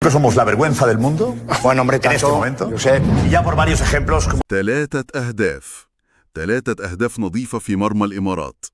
Somos la vergüenza del mundo Bueno, hombre, en este tanto, momento. Josep. Y ya por varios ejemplos como 3 أهداف نظيفة في مرمى الإمارات.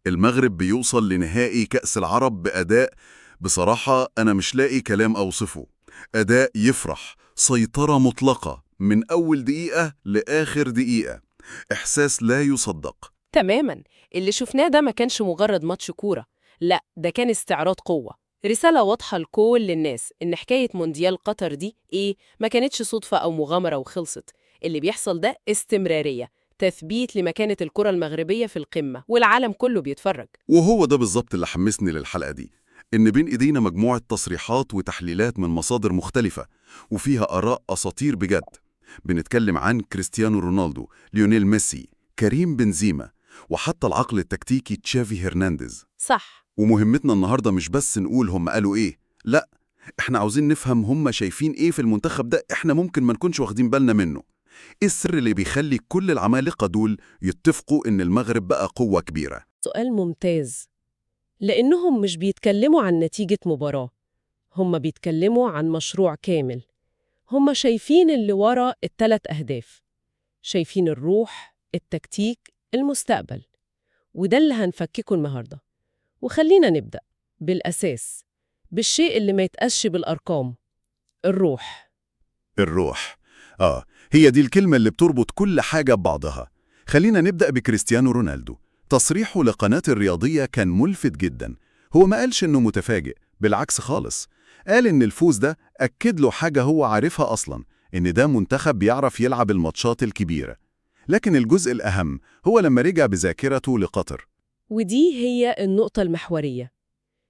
المغرب بيوصل لنهائي كأس العرب بأداء بصراحة أنا مش لاقي كلام أوصفه. أداء يفرح، سيطرة مطلقة من أول دقيقة لآخر دقيقة، إحساس لا يصدق. تماماً. اللي شفناه ده ما كانش مجرد ماتش كورة، لا ده كان استعراض قوة، رسالة واضحة لكل الناس إن حكاية مونديال قطر دي ما كانتش صدفة أو مغامرة وخلصت. اللي بيحصل ده استمرارية، تثبيت لمكانة الكرة المغربية في القمة والعالم كله بيتفرج. وهو ده بالظبط اللي حمسني للحلقة دي، إن بين إيدينا مجموعة تصريحات وتحليلات من مصادر مختلفة وفيها آراء أساطير بجد. بنتكلم عن كريستيانو رونالدو، ليونيل ميسي، كريم بنزيما، وحتى العقل التكتيكي تشافي هرنانديز. صح. ومهمتنا النهاردة مش بس نقول هم قالوا إيه، لأ، إحنا عاوزين نفهم هم شايفين إيه في المنتخب ده إحنا ممكن ما نكونش واخدين بالنا منه. إيه السر اللي بيخلي كل العمالقة دول يتفقوا إن المغرب بقى قوة كبيرة؟ سؤال ممتاز، لأنهم مش بيتكلموا عن نتيجة مباراة، هم بيتكلموا عن مشروع كامل. هم شايفين اللي ورا ال3 أهداف، شايفين الروح، التكتيك، المستقبل، وده اللي هنفككه النهاردة. وخلينا نبدأ بالأساس، بالشيء اللي ما يتقاش بالأرقام، الروح. الروح. هي دي الكلمة اللي بتربط كل حاجة ببعضها. خلينا نبدأ بكريستيانو رونالدو. تصريحه لقناة الرياضية كان ملفت جدا. هو ما قالش إنه متفاجئ، بالعكس خالص. قال إن الفوز ده أكد له حاجة هو عارفها أصلا، إن ده منتخب بيعرف يلعب الماتشات الكبيرة. لكن الجزء الأهم هو لما رجع بذاكرته لقطر. ودي هي النقطة المحورية.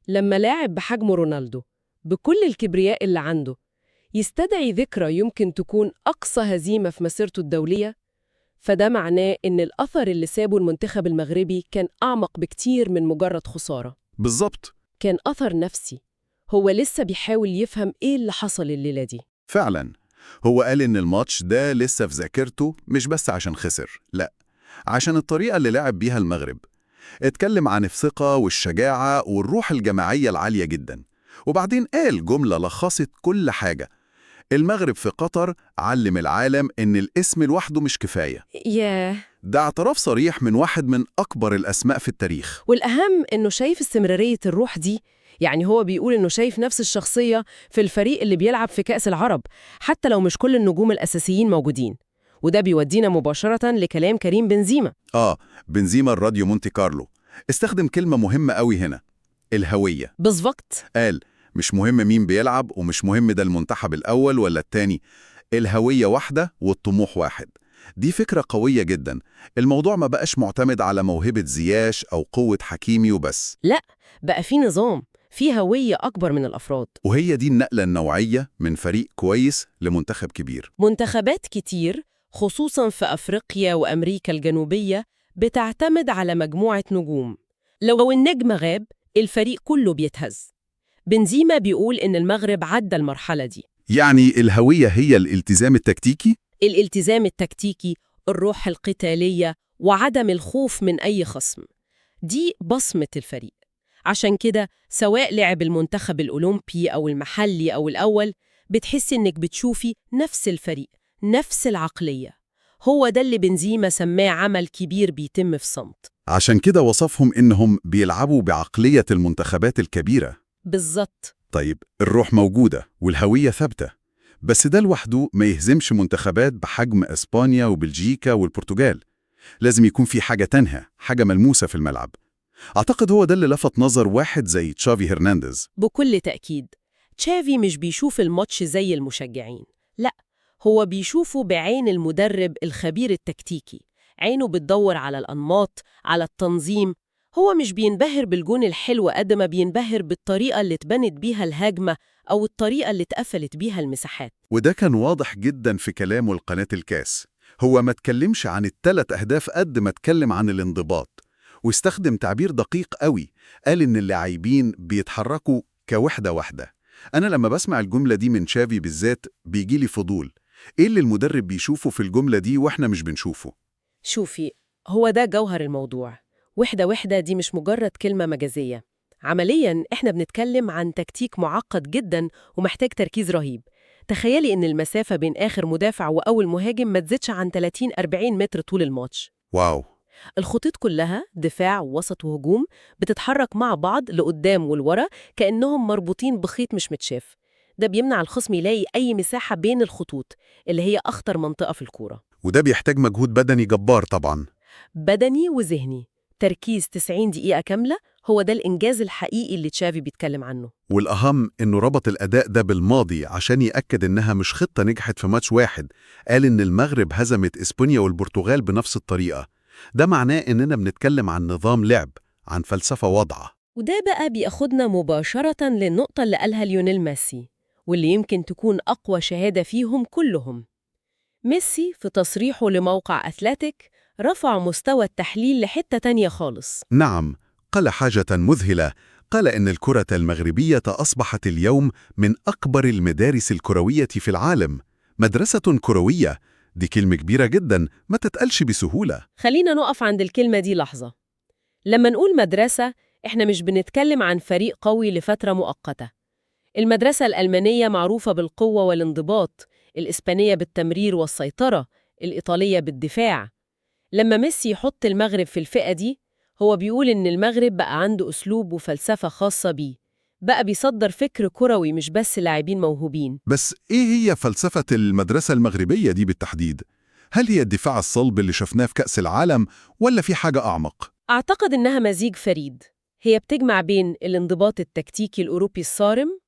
لما لاعب بحجم رونالدو بكل الكبرياء اللي عنده يستدعي ذكرى يمكن تكون أقصى هزيمة في مسيرته الدولية، فده معناه إن الأثر اللي سابه المنتخب المغربي كان أعمق بكتير من مجرد خسارة. بالظبط. كان أثر نفسي، هو لسه بيحاول يفهم إيه اللي حصل الليلة دي. فعلا. هو قال إن الماتش ده لسه في ذاكرته، مش بس عشان خسر، لأ، عشان الطريقة اللي لعب بيها المغرب. اتكلم عن الثقة والشجاعة والروح الجماعية العالية جدا. وبعدين قال جملة لخصت كل حاجة: المغرب في قطر علم العالم إن الاسم لوحده مش كفاية. ياه. ده اعتراف صريح من واحد من أكبر الأسماء في التاريخ. والأهم إنه شايف استمرارية الروح دي، يعني هو بيقول إنه شايف نفس الشخصية في الفريق اللي بيلعب في كأس العرب، حتى لو مش كل النجوم الأساسيين موجودين. وده بيودينا مباشرة لكلام كريم بنزيما. بنزيما الراديو مونتي كارلو استخدم كلمة مهمة قوي هنا: الهوية. بالظبط. قال مش مهم مين بيلعب، ومش مهم ده المنتخب الأول ولا التاني، الهوية واحدة والطموح واحد. دي فكرة قوية جدا. الموضوع ما بقاش معتمد على موهبة زياش أو قوة حكيمي وبس. لا، بقى في نظام، في هوية أكبر من الأفراد. وهي دي النقلة النوعية من فريق كويس لمنتخب كبير. منتخبات كتير خصوصاً في أفريقيا وأمريكا الجنوبية بتعتمد على مجموعة نجوم، لو النجم غاب الفريق كله بيتهز. بنزيما بيقول إن المغرب عدى المرحلة دي. يعني الهوية هي الالتزام التكتيكي؟ الالتزام التكتيكي، الروح القتالية، وعدم الخوف من أي خصم، دي بصمة الفريق. عشان كده سواء لعب المنتخب الأولمبي أو المحلي أو الأول، بتحس إنك بتشوفي نفس الفريق، نفس العقلية. هو ده اللي بنزيما سماه عمل كبير بيتم في صمت. عشان كده وصفهم إنهم بيلعبوا بعقلية المنتخبات الكبيرة. بالظبط. طيب، الروح موجودة والهوية ثابتة، بس ده لوحده ما يهزمش منتخبات بحجم إسبانيا وبلجيكا والبرتغال. لازم يكون في حاجة تانية، حاجة ملموسة في الملعب. أعتقد هو ده اللي لفت نظر واحد زي تشافي هرنانديز. بكل تأكيد تشافي مش بيشوف الماتش زي المشجعين، لا، هو بيشوفه بعين المدرب الخبير التكتيكي. عينه بتدور على الأنماط، على التنظيم. هو مش بينبهر بالجون الحلو قد ما بينبهر بالطريقة اللي اتبنت بيها الهجمة أو الطريقة اللي اتقفلت بيها المساحات. وده كان واضح جدا في كلامه لقناة الكاس. هو ما اتكلمش عن ال3 أهداف قد ما اتكلم عن الانضباط، واستخدم تعبير دقيق قوي. قال إن اللاعبين بيتحركوا كوحدة واحدة. أنا لما بسمع الجملة دي من شافي بالذات بيجيلي فضول، إيه اللي المدرب بيشوفه في الجملة دي وإحنا مش بنشوفه؟ شوفي، هو ده جوهر الموضوع. وحدة وحدة دي مش مجرد كلمة مجازية، عملياً إحنا بنتكلم عن تكتيك معقد جداً ومحتاج تركيز رهيب. تخيلي إن المسافة بين آخر مدافع وأول مهاجم ما تزيدش عن 30-40 متر طول الماتش. واو. الخطوط كلها دفاع ووسط وهجوم بتتحرك مع بعض لقدام والورا كأنهم مربوطين بخيط مش متشاف. ده بيمنع الخصم يلاقي أي مساحة بين الخطوط اللي هي أخطر منطقة في الكورة. وده بيحتاج مجهود بدني جبار طبعا. بدني وذهني. تركيز 90 دقيقة كاملة هو ده الإنجاز الحقيقي اللي تشافي بيتكلم عنه. والأهم إنه ربط الأداء ده بالماضي عشان يأكد إنها مش خطة نجحت في ماتش واحد. قال إن المغرب هزمت إسبانيا والبرتغال بنفس الطريقة. ده معناه إننا بنتكلم عن نظام لعب، عن فلسفة واضحة. وده بقى بياخدنا مباشرة للنقطة اللي قالها ليونيل ميسي، واللي يمكن تكون أقوى شهادة فيهم كلهم. ميسي في تصريحه لموقع أثليتيك رفع مستوى التحليل لحتة تانية خالص. نعم، قال حاجة مذهلة. قال إن الكرة المغربية أصبحت اليوم من أكبر المدارس الكروية في العالم. مدرسة كروية، دي كلمة كبيرة جدا ما تتقالش بسهولة. خلينا نقف عند الكلمة دي لحظة. لما نقول مدرسة، إحنا مش بنتكلم عن فريق قوي لفترة مؤقتة. المدرسة الألمانية معروفة بالقوة والانضباط، الإسبانية بالتمرير والسيطرة، الإيطالية بالدفاع. لما ميسي يحط المغرب في الفئة دي، هو بيقول إن المغرب بقى عنده أسلوب وفلسفة خاصة بيه، بقى بيصدر فكر كروي مش بس لاعبين موهوبين. بس إيه هي فلسفة المدرسة المغربية دي بالتحديد؟ هل هي الدفاع الصلب اللي شفناه في كأس العالم ولا في حاجة أعمق؟ أعتقد إنها مزيج فريد. هي بتجمع بين الانضباط التكتيكي الأوروبي الصارم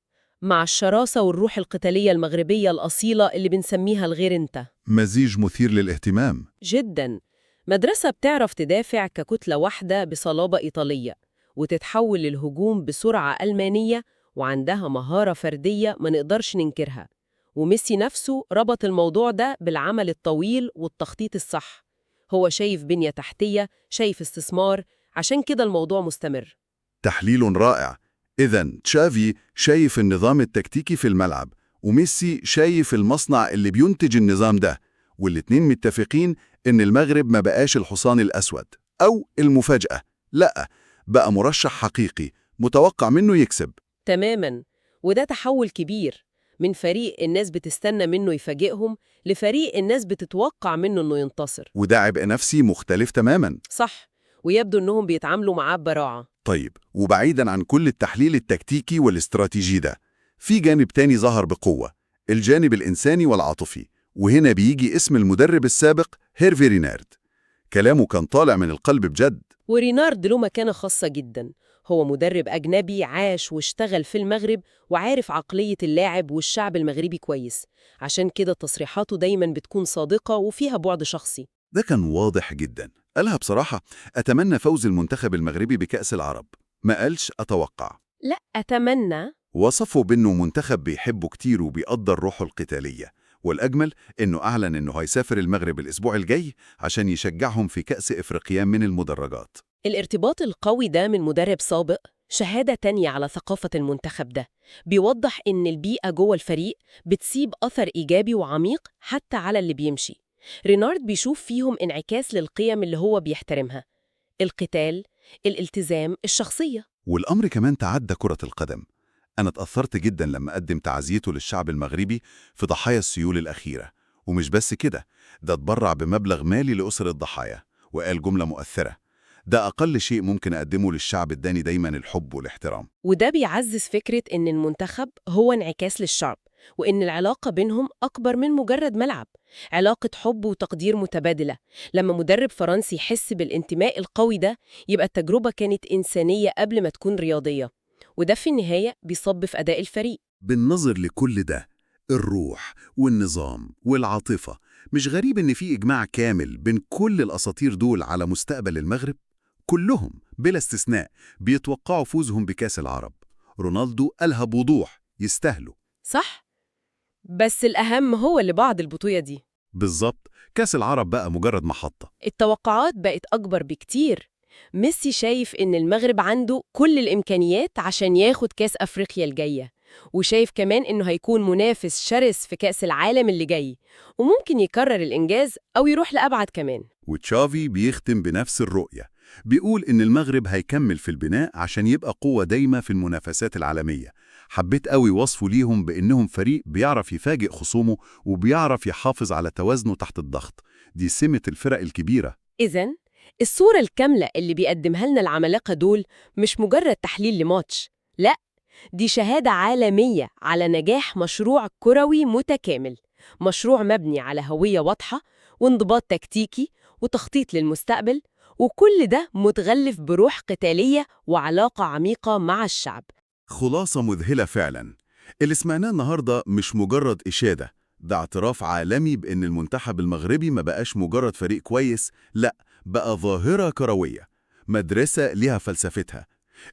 مع الشراسة والروح القتالية المغربية الأصيلة اللي بنسميها الغير انت. مزيج مثير للاهتمام. جداً. مدرسة بتعرف تدافع ككتلة واحدة بصلابة إيطالية، وتتحول للهجوم بسرعة ألمانية، وعندها مهارة فردية ما نقدرش ننكرها. وميسي نفسه ربط الموضوع ده بالعمل الطويل والتخطيط الصح. هو شايف بنية تحتية، شايف استثمار، عشان كده الموضوع مستمر. تحليل رائع. إذن تشافي شايف النظام التكتيكي في الملعب، وميسي شايف المصنع اللي بينتج النظام ده، والاتنين متفقين إن المغرب ما بقاش الحصان الأسود أو المفاجأة، لأ، بقى مرشح حقيقي متوقع منه يكسب. تماماً. وده تحول كبير من فريق الناس بتستنى منه يفاجئهم لفريق الناس بتتوقع منه إنه ينتصر. وده عبء نفسي مختلف تماماً. صح. ويبدو إنهم بيتعاملوا معاه ببراعة. طيب، وبعيداً عن كل التحليل التكتيكي والاستراتيجي ده، في جانب تاني ظهر بقوة، الجانب الإنساني والعاطفي. وهنا بيجي اسم المدرب السابق هيرفي رينارد. كلامه كان طالع من القلب بجد. ورينارد له مكانة خاصة جدا. هو مدرب أجنبي عاش واشتغل في المغرب وعارف عقلية اللاعب والشعب المغربي كويس. عشان كده تصريحاته دايما بتكون صادقة وفيها بعد شخصي. ده كان واضح جدا. قالها بصراحة: أتمنى فوز المنتخب المغربي بكأس العرب. ما قالش أتوقع. لا، أتمنى. وصفه بأنه منتخب بيحبه كتير وبيقدر روحه القتالية. والأجمل إنه أعلن إنه هيسافر المغرب الأسبوع الجاي عشان يشجعهم في كأس إفريقيا من المدرجات. الارتباط القوي ده من مدرب سابق شهادة تانية على ثقافة المنتخب ده. بيوضح إن البيئة جوه الفريق بتسيب أثر إيجابي وعميق حتى على اللي بيمشي. رينارد بيشوف فيهم انعكاس للقيم اللي هو بيحترمها: القتال، الالتزام، الشخصية. والأمر كمان تعدى كرة القدم. أنا اتأثرت جدا لما قدم تعزيته للشعب المغربي في ضحايا السيول الأخيرة. ومش بس كده، ده اتبرع بمبلغ مالي لأسر الضحايا، وقال جملة مؤثرة: ده أقل شيء ممكن أقدمه للشعب، اداني دايما الحب والاحترام. وده بيعزز فكرة إن المنتخب هو انعكاس للشعب، وإن العلاقة بينهم أكبر من مجرد ملعب، علاقة حب وتقدير متبادلة. لما مدرب فرنسي يحس بالانتماء القوي ده، يبقى التجربة كانت إنسانية قبل ما تكون رياضية، وده في النهاية بيصب في أداء الفريق. بالنظر لكل ده، الروح والنظام والعاطفة، مش غريب إن في إجماع كامل بين كل الأساطير دول على مستقبل المغرب. كلهم بلا استثناء بيتوقعوا فوزهم بكأس العرب. رونالدو قالها بوضوح: يستاهلوا. صح؟ بس الأهم هو اللي بعد البطولة دي. بالظبط، كأس العرب بقى مجرد محطة. التوقعات بقت أكبر بكتير. ميسي شايف إن المغرب عنده كل الإمكانيات عشان ياخد كأس أفريقيا الجاية، وشايف كمان إنه هيكون منافس شرس في كأس العالم اللي جاي، وممكن يكرر الإنجاز أو يروح لأبعد كمان. وتشافي بيختم بنفس الرؤية: بيقول إن المغرب هيكمل في البناء عشان يبقى قوة دايمة في المنافسات العالمية. حبيت قوي وصفه ليهم بإنهم فريق بيعرف يفاجئ خصومه وبيعرف يحافظ على توازنه تحت الضغط. دي سمة الفرق الكبيرة. إذن الصورة الكاملة اللي بيقدمها لنا العمالقة دول مش مجرد تحليل لماتش، لأ، دي شهادة عالمية على نجاح مشروع كروي متكامل، مشروع مبني على هوية واضحة وانضباط تكتيكي وتخطيط للمستقبل، وكل ده متغلف بروح قتالية وعلاقة عميقة مع الشعب. خلاصة مذهلة فعلا. اللي سمعناه النهاردة مش مجرد إشادة، ده اعتراف عالمي بأن المنتخب المغربي ما بقاش مجرد فريق كويس، لأ، بقى ظاهرة كروية، مدرسة ليها فلسفتها.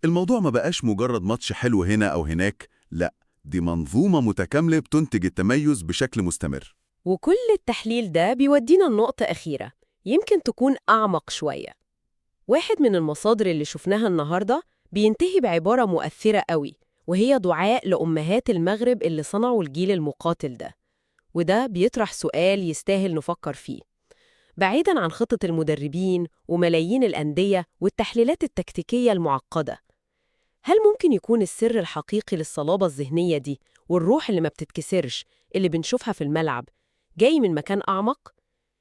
الموضوع ما بقاش مجرد ماتش حلو هنا أو هناك، لأ، دي منظومة متكاملة بتنتج التميز بشكل مستمر. وكل التحليل ده بيودينا لنقطة أخيرة يمكن تكون أعمق شوية. واحد من المصادر اللي شفناها النهاردة بينتهي بعبارة مؤثرة قوي، وهي دعاء لأمهات المغرب اللي صنعوا الجيل المقاتل ده. وده بيطرح سؤال يستاهل نفكر فيه. بعيداً عن خطة المدربين وملايين الأندية والتحليلات التكتيكية المعقدة، هل ممكن يكون السر الحقيقي للصلابة الذهنية دي والروح اللي ما بتتكسرش اللي بنشوفها في الملعب جاي من مكان أعمق؟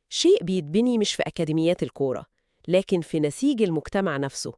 شيء بيتبني مش في أكاديميات الكورة، لكن في نسيج المجتمع نفسه،